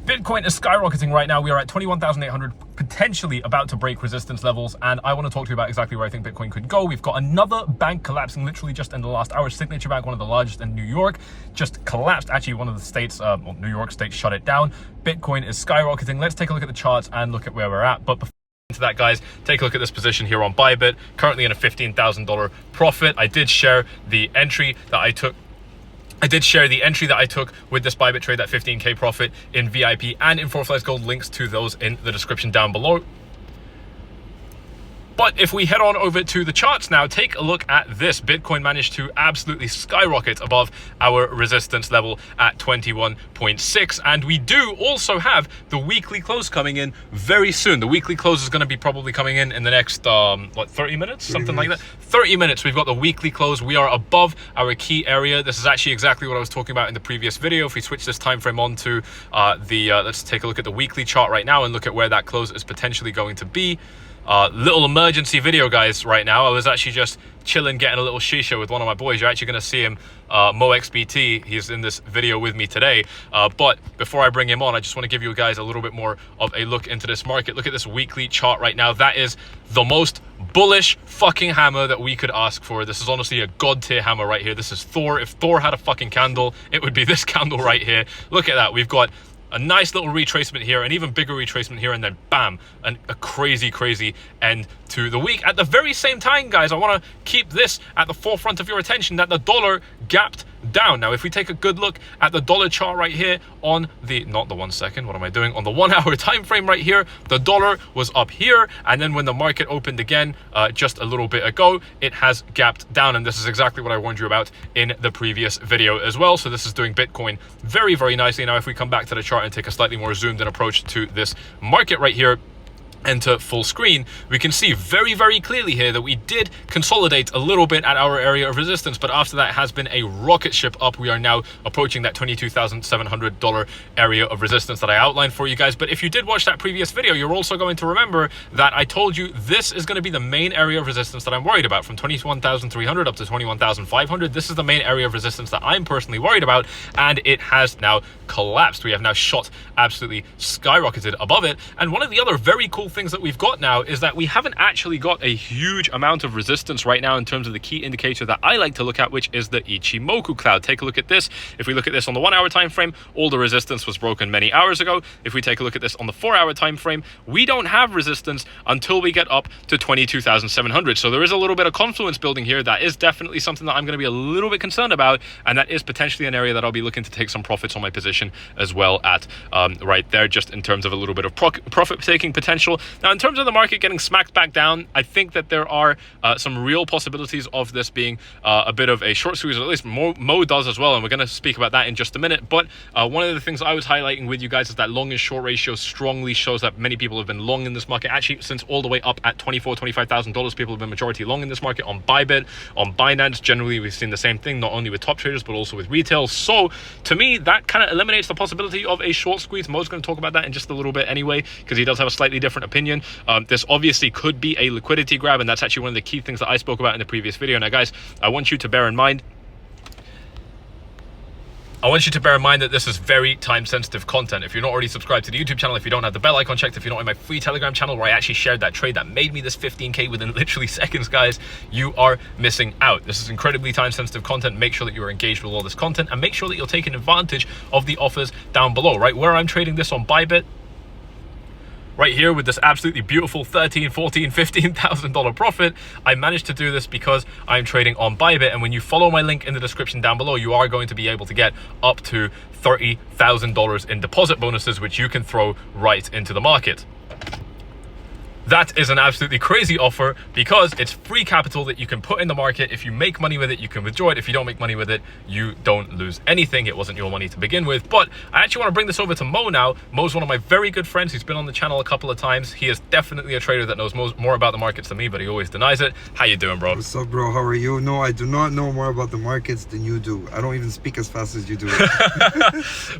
Bitcoin is skyrocketing right now. We are at 21,800, potentially about to break resistance levels. And I want to talk to you about exactly where I think Bitcoin could go. We've got another bank collapsing literally just in the last hour. Signature Bank, one of the largest in New York, just collapsed. Actually, one of the states, New York State, shut it down. Bitcoin is skyrocketing. Let's take a look at the charts and look at where we're at. But before into that, guys, take a look at this position here on Bybit, currently in a $15,000 profit. I did share the entry that I took with this Bybit trade, that 15K profit in VIP and in 𝐴𝐵𝐺 Gold. Links to those in the description down below. But if we head on over to the charts now, take a look at this. Bitcoin managed to absolutely skyrocket above our resistance level at 21.6. And we do also have the weekly close coming in very soon. The weekly close is going to be probably coming in the next, 30 minutes? Something like that. 30 minutes, we've got the weekly close. We are above our key area. This is actually exactly what I was talking about in the previous video. If we switch this time frame on to let's take a look at the weekly chart right now and look at where that close is potentially going to be. Little emergency video, guys, right now. I was actually just chilling, getting a little shisha with one of my boys. You're actually going to see him, MoXBT. He's in this video with me today. But before I bring him on, I just want to give you guys a little bit more of a look into this market. Look at this weekly chart right now. That is the most bullish fucking hammer that we could ask for. This is honestly a god tier hammer right here. This is Thor. If Thor had a fucking candle, it would be this candle right here. Look at that. We've got a nice little retracement here, an even bigger retracement here, and then bam, and a crazy end to the week. At the very same time, guys, I want to keep this at the forefront of your attention, that the dollar gapped down. Now, if we take a good look at the dollar chart right here on the, not the 1 second, what am I doing? On the 1 hour time frame right here, the dollar was up here, and then when the market opened again just a little bit ago, it has gapped down, and this is exactly what I warned you about in the previous video as well. So this is doing Bitcoin very nicely. Now, if we come back to the chart and take a slightly more zoomed in approach to this market right here, enter full screen, we can see very clearly here that we did consolidate a little bit at our area of resistance, but after that has been a rocket ship up. We are now approaching that $22,700 area of resistance that I outlined for you guys. But if you did watch that previous video, you're also going to remember that I told you this is going to be the main area of resistance that I'm worried about, from 21,300 up to 21,500. This is the main area of resistance that I'm personally worried about, and it has now collapsed. We have now shot absolutely skyrocketed above it. And one of the other very cool things that we've got now is that we haven't actually got a huge amount of resistance right now in terms of the key indicator that I like to look at, which is the Ichimoku cloud. Take a look at this. If we look at this on the 1 hour time frame, all the resistance was broken many hours ago. If we take a look at this on the 4 hour time frame, we don't have resistance until we get up to 22,700. So there is a little bit of confluence building here. That is definitely something that I'm going to be a little bit concerned about, and that is potentially an area that I'll be looking to take some profits on my position as well at right there, just in terms of a little bit of profit taking potential. Now, in terms of the market getting smacked back down, I think that there are some real possibilities of this being a bit of a short squeeze, or at least Mo does as well, and we're going to speak about that in just a minute. But one of the things I was highlighting with you guys is that long and short ratio strongly shows that many people have been long in this market. Actually, since all the way up at $25,000, people have been majority long in this market on Bybit, on Binance. Generally, we've seen the same thing, not only with top traders, but also with retail. So to me, that kind of eliminates the possibility of a short squeeze. Mo's going to talk about that in just a little bit anyway, because he does have a slightly different opinion. This obviously could be a liquidity grab, and that's actually one of the key things that I spoke about in the previous video. Now, guys, I want you to bear in mind that this is very time-sensitive content. If you're not already subscribed to the YouTube channel, if you don't have the bell icon checked, if you're not in my free Telegram channel where I actually shared that trade that made me this 15K within literally seconds, guys, you are missing out. This is incredibly time-sensitive content. Make sure that you are engaged with all this content, and make sure that you're taking advantage of the offers down below, right? Where I'm trading this on Bybit, right here with this absolutely beautiful $13,000, $14,000, $15,000 profit, I managed to do this because I'm trading on Bybit. And when you follow my link in the description down below, you are going to be able to get up to $30,000 in deposit bonuses, which you can throw right into the market. That is an absolutely crazy offer because it's free capital that you can put in the market. If you make money with it, you can withdraw it. If you don't make money with it, you don't lose anything. It wasn't your money to begin with. But I actually want to bring this over to Mo now. Mo's one of my very good friends. He's been on the channel a couple of times. He is definitely a trader that knows more about the markets than me, but he always denies it. How you doing, bro? What's up, bro? How are you? No, I do not know more about the markets than you do. I don't even speak as fast as you do.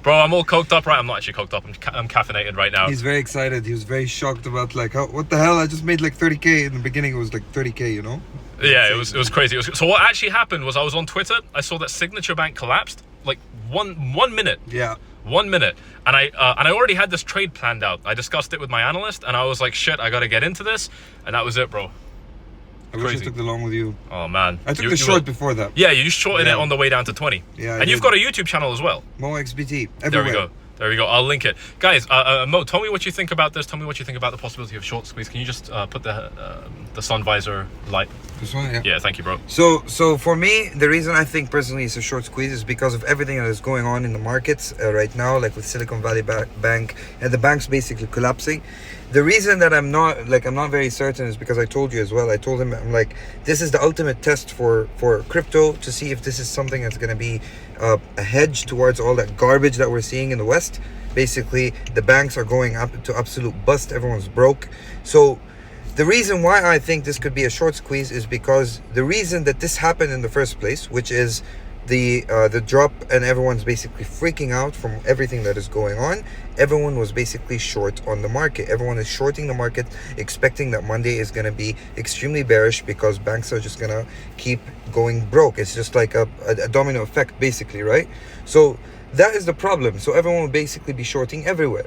Bro, I'm all coked up, right? I'm not actually coked up. I'm caffeinated right now. He's very excited. He was very shocked about, like, what the hell? I just made like 30K. In the beginning, it was like 30K, you know? Yeah, it was crazy. So what actually happened was I was on Twitter. I saw that Signature Bank collapsed like one minute. Yeah. 1 minute. And I already had this trade planned out. I discussed it with my analyst, and I was like, shit, I gotta get into this, and that was it, bro. I wish I took the long with you. Oh man, I took the short before that. Yeah, you shorted it on the way down to 20. Yeah, and you've got a YouTube channel as well. MoXBT. Everywhere. There we go. There we go. I'll link it, guys. Mo, tell me what you think about this. Tell me what you think about the possibility of short squeeze. Can you just put the sun visor light? This one, yeah. Yeah, thank you, bro. So for me, the reason I think personally it's a short squeeze is because of everything that is going on in the markets right now, like with Silicon Valley Bank and the banks basically collapsing. The reason that I'm not very certain is because I told you as well. I told him, I'm like, this is the ultimate test for crypto to see if this is something that's going to be a hedge towards all that garbage that we're seeing in the West. Basically, the banks are going up to absolute bust. Everyone's broke. So the reason why I think this could be a short squeeze is because the reason that this happened in the first place, which is the drop, and everyone's basically freaking out from everything that is going on. Everyone was basically short on the market. Everyone is shorting the market, expecting that Monday is going to be extremely bearish because banks are just going to keep going broke. It's just like a domino effect, basically, right? So that is the problem. So everyone will basically be shorting everywhere.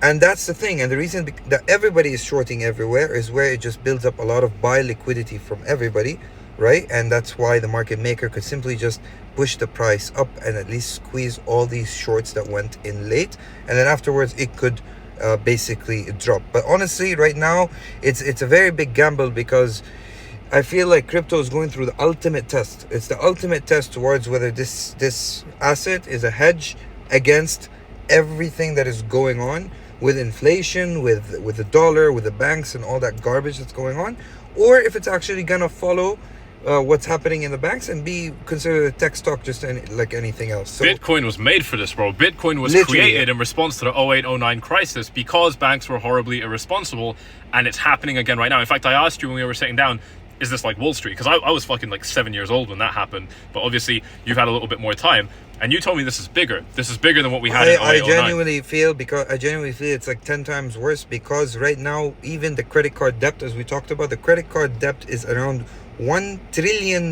And that's the thing. And the reason that everybody is shorting everywhere is where it just builds up a lot of buy liquidity from everybody, right? And that's why the market maker could simply just push the price up and at least squeeze all these shorts that went in late, and then afterwards it could basically drop. But honestly, right now it's a very big gamble because I feel like crypto is going through the ultimate test. It's the ultimate test towards whether this asset is a hedge against everything that is going on with inflation, with the dollar, with the banks and all that garbage that's going on, or if it's actually gonna follow what's happening in the banks and be considered a tech stock just like anything else. So Bitcoin was made for this, bro. Bitcoin was created in response to the 08-09 crisis because banks were horribly irresponsible, and it's happening again right now. In fact, I asked you when we were sitting down, is this like Wall Street? Because I was fucking like 7 years old when that happened, but obviously you've had a little bit more time, and you told me this is bigger. This is bigger than what we had in 08-09. I genuinely feel it's like 10 times worse, because right now even the credit card debt, as we talked about, the credit card debt is around $1 trillion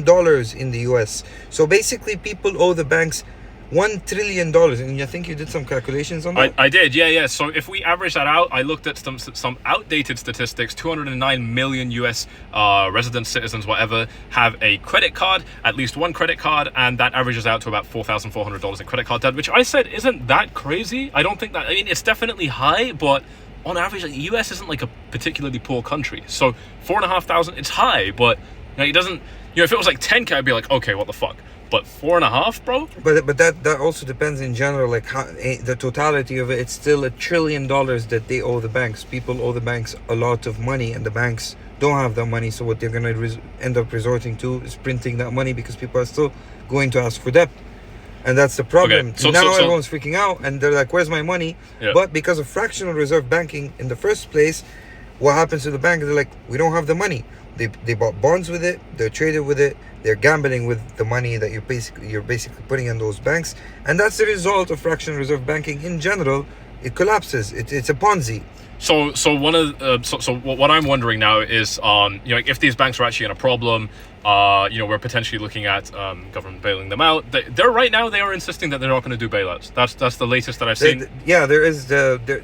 in the US. So basically people owe the banks $1 trillion, and I think you did some calculations on that. I did, yeah. So if we average that out, I looked at some outdated statistics. 209 million US residents, citizens, whatever, have a credit card, at least one credit card, and that averages out to about $4,400 in credit card debt, which I said isn't that crazy. I don't think that, I mean, it's definitely high, but on average, like, the US isn't like a particularly poor country. So 4,500, it's high, but it doesn't, if it was like 10K, I'd be like, okay, what the fuck? But 4.5, bro? But that also depends in general, like how, the totality of it. It's still $1 trillion that they owe the banks. People owe the banks a lot of money, and the banks don't have that money. So what they're going to end up resorting to is printing that money, because people are still going to ask for debt. And that's the problem. Okay. So everyone's freaking out, and they're like, where's my money? Yeah. But because of fractional reserve banking in the first place, what happens to the bank? They're like, we don't have the money. They bought bonds with it, they're traded with it, they're gambling with the money that you're basically putting in those banks, and that's the result of fractional reserve banking in general. It collapses. It's a Ponzi. So what I'm wondering now is, if these banks are actually in a problem, we're potentially looking at government bailing them out. They're right now, they are insisting that they're not going to do bailouts. That's the latest that I've seen. There is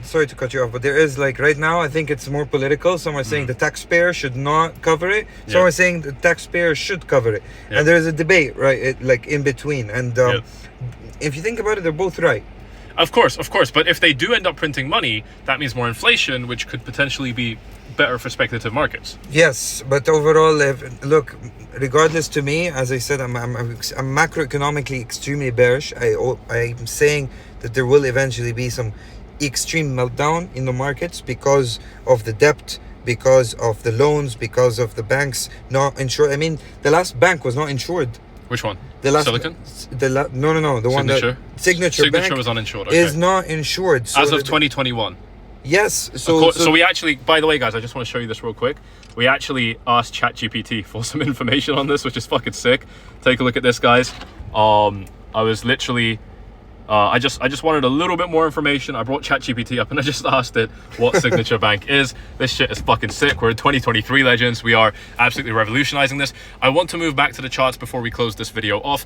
sorry to cut you off, but there is, like, right now, I think it's more political. Some are saying the taxpayer should not cover it. Some are saying the taxpayer should cover it. And there is a debate, right? Like in between. And if you think about it, they're both right. Of course. But if they do end up printing money, that means more inflation, which could potentially be better for speculative markets. Yes, but overall, look, regardless, to me, as I said, I'm macroeconomically extremely bearish. I'm saying that there will eventually be some extreme meltdown in the markets because of the debt, because of the loans, because of the banks not insured. I mean, the last bank was not insured. Which one? The last Silicon? No. The one that Signature Bank was uninsured. Okay. Is not insured. So as of 2021. Yes. So we actually, by the way, guys, I just want to show you this real quick. We actually asked ChatGPT for some information on this, which is fucking sick. Take a look at this, guys. I was literally, I just wanted a little bit more information. I brought ChatGPT up and I just asked it what Signature Bank is. This shit is fucking sick. We're in 2023 legends. We are absolutely revolutionizing this. I want to move back to the charts before we close this video off.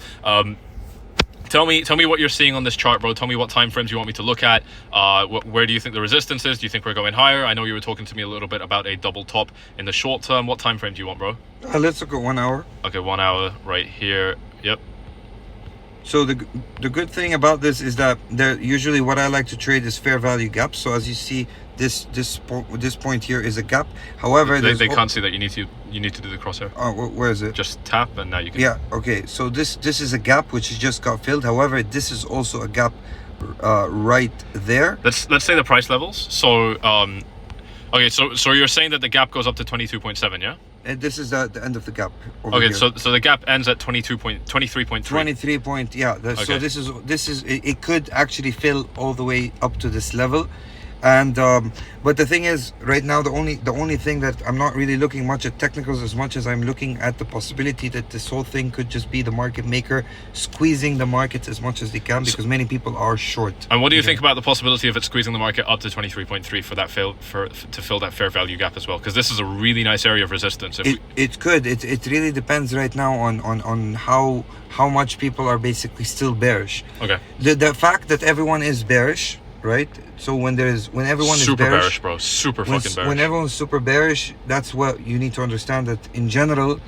Tell me what you're seeing on this chart, bro. Tell me what time frames you want me to look at. Where do you think the resistance is? Do you think we're going higher? I know you were talking to me a little bit about a double top in the short term. What time frame do you want, bro? Let's look at 1 hour. Okay, 1 hour right here. Yep. So the good thing about this is that usually what I like to trade is fair value gaps. So as you see, this point here is a gap. However, they can't see that. You need to do the crosshair. Where is it? Just tap and now you can. Yeah. Okay. So this is a gap which just got filled. However, this is also a gap right there. Let's say the price levels. So okay. So you're saying that the gap goes up to 22.7, yeah? And this is the end of the gap. Okay, here. So the gap ends at 23.3. 23 point, yeah. Okay. So this is it could actually fill all the way up to this level, and but the thing is, right now the only thing that I'm not really looking much at technicals as much as I'm looking at the possibility that this whole thing could just be the market maker squeezing the markets as much as they can, because many people are short. And what do you think about the possibility of it squeezing the market up to 23.3 for that to fill that fair value gap as well? Because this is a really nice area of resistance. It could. It really depends right now on how much people are basically still bearish. Okay. The fact that everyone is bearish, right? So when everyone is super bearish, bro, super fucking bearish. When everyone's super bearish, that's what you need to understand, that in general,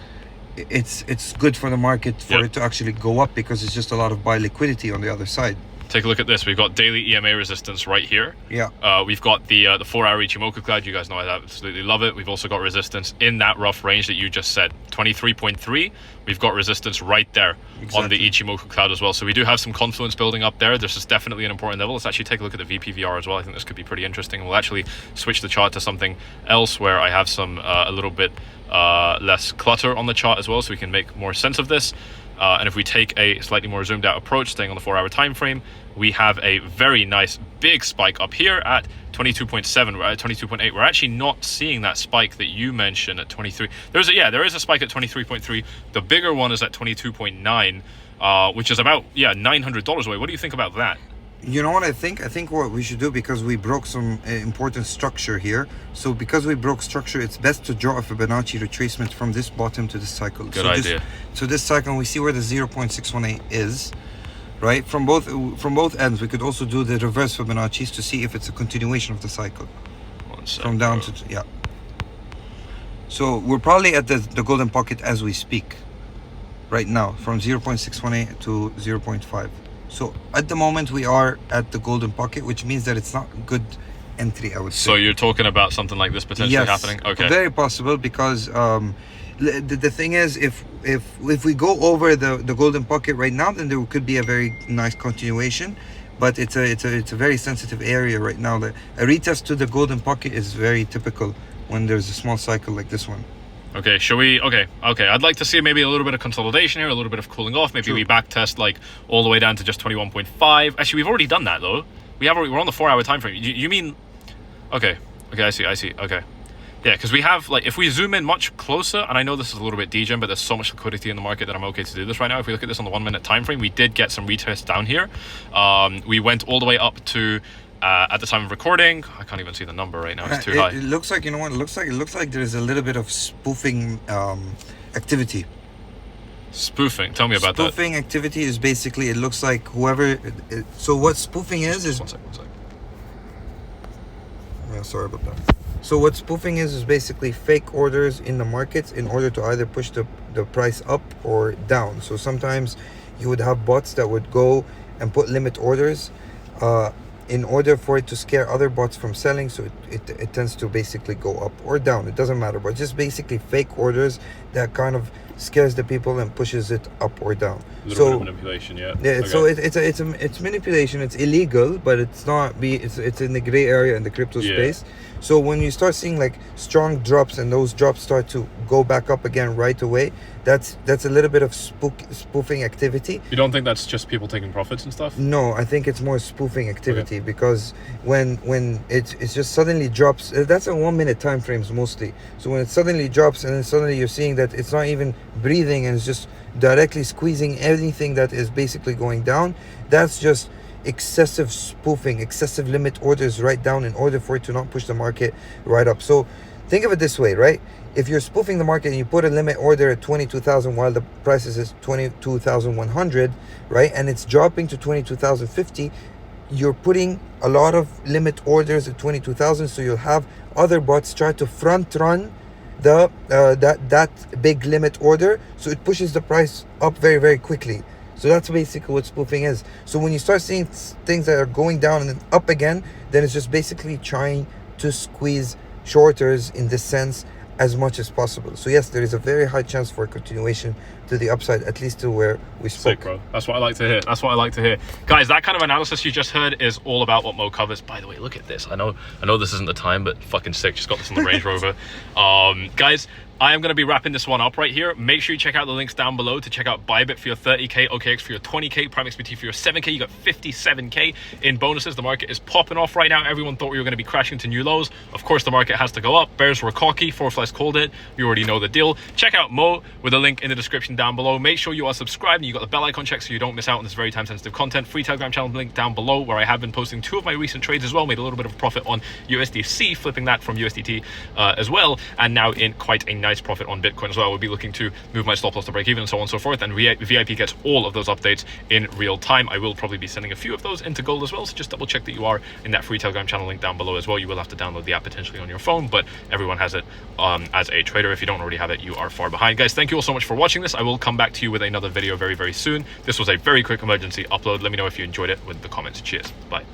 it's good for the market for it to actually go up, because it's just a lot of buy liquidity on the other side. Take a look at this. We've got daily EMA resistance right here. Yeah. We've got the 4-hour Ichimoku cloud. You guys know I absolutely love it. We've also got resistance in that rough range that you just said, 23.3. We've got resistance right there on the Ichimoku cloud as well. So we do have some confluence building up there. This is definitely an important level. Let's actually take a look at the VPVR as well. I think this could be pretty interesting. We'll actually switch the chart to something else where I have some a little bit less clutter on the chart as well, so we can make more sense of this. And if we take a slightly more zoomed out approach, staying on the 4-hour time frame, we have a very nice big spike up here at 22.7. We're at 22.8. We're actually not seeing that spike that you mentioned at 23. There is a spike at 23.3. The bigger one is at 22.9, which is about $900 away. What do you think about that? You know what I think? I think what we should do, because we broke some important structure here. So because we broke structure, it's best to draw a Fibonacci retracement from this bottom to this cycle. Good idea. So this cycle, we see where the 0.618 is, right? From both ends. We could also do the reverse Fibonacci's to see if it's a continuation of the cycle. One second, from down to, yeah. So we're probably at the golden pocket as we speak right now, from 0.618 to 0.5. So at the moment we are at the golden pocket, which means that it's not a good entry, I would say. So you're talking about something like this potentially happening? Okay. Very possible, because the thing is, if we go over the golden pocket right now, then there could be a very nice continuation. But it's a very sensitive area right now. A retest to the golden pocket is very typical when there's a small cycle like this one. Okay, shall we? Okay. I'd like to see maybe a little bit of consolidation here, a little bit of cooling off. Maybe we back test like all the way down to just 21.5. Actually, we've already done that though. We're on the 4-hour time frame. You mean? Okay. I see. Okay. Yeah, because we have, like, if we zoom in much closer, and I know this is a little bit degen, but there's so much liquidity in the market that I'm okay to do this right now. If we look at this on the 1-minute time frame, we did get some retests down here. We went all the way up to. At the time of recording, I can't even see the number right now. It's too high. It looks like, you know what? It looks like there's a little bit of spoofing activity. Spoofing. Tell me about that. Spoofing activity is basically, it looks like whoever. So what spoofing is? One sec. Yeah, sorry about that. So what spoofing is basically fake orders in the markets in order to either push the price up or down. So sometimes you would have bots that would go and put limit orders. In order for it to scare other bots from selling, so it tends to basically go up or down. It doesn't matter, but just basically fake orders that kind of scares the people and pushes it up or down. A little bit of manipulation, yeah. Yeah. Okay. So it's manipulation. It's illegal, but it's not. It's in the gray area in the crypto space. So when you start seeing like strong drops and those drops start to go back up again right away, that's a little bit of spoofing activity. You don't think that's just people taking profits and stuff? No, I think it's more spoofing activity, because when it's just suddenly drops, that's on 1-minute time frames mostly. So when it suddenly drops and then suddenly you're seeing that it's not even breathing and it's just directly squeezing anything that is basically going down, that's just excessive spoofing, excessive limit orders right down in order for it to not push the market right up. So think of it this way, right? If you're spoofing the market and you put a limit order at 22,000 while the price is 22,100, right, and it's dropping to 22,050, you're putting a lot of limit orders at 22,000, so you'll have other bots try to front run the that big limit order, so it pushes the price up very, very quickly. So that's basically what spoofing is. So when you start seeing things that are going down and then up again, then it's just basically trying to squeeze shorters in this sense as much as possible. So yes, there is a very high chance for a continuation to the upside, at least to where we spoke. Sick, bro. That's what I like to hear. That's what I like to hear. Guys, that kind of analysis you just heard is all about what Mo covers. By the way, look at this. I know this isn't the time, but fucking sick. Just got this on the Range Rover. Guys, I am going to be wrapping this one up right here. Make sure you check out the links down below to check out Bybit for your 30k, OKX for your 20k, Prime XBT for your 7k. You got 57k in bonuses. The market is popping off right now. Everyone thought we were going to be crashing to new lows. Of course, the market has to go up. Bears were cocky. Four flies called it. You already know the deal. Check out Mo with a link in the description down below. Make sure you are subscribed and you got the bell icon checked so you don't miss out on this very time-sensitive content. Free Telegram channel link down below, where I have been posting 2 of my recent trades as well. Made a little bit of profit on USDC, flipping that from USDT as well, and now in quite a nice profit on Bitcoin as well. We'll be looking to move my stop loss to break even and so on and so forth, and VIP gets all of those updates in real time. I will probably be sending a few of those into gold as well, so just double check that you are in that free Telegram channel link down below as well. You will have to download the app potentially on your phone, but everyone has it as a trader. If you don't already have it, you are far behind. Guys, thank you all so much for watching this. I will come back to you with another video very, very soon. This was a very quick emergency upload. Let me know if you enjoyed it with the comments. Cheers. Bye.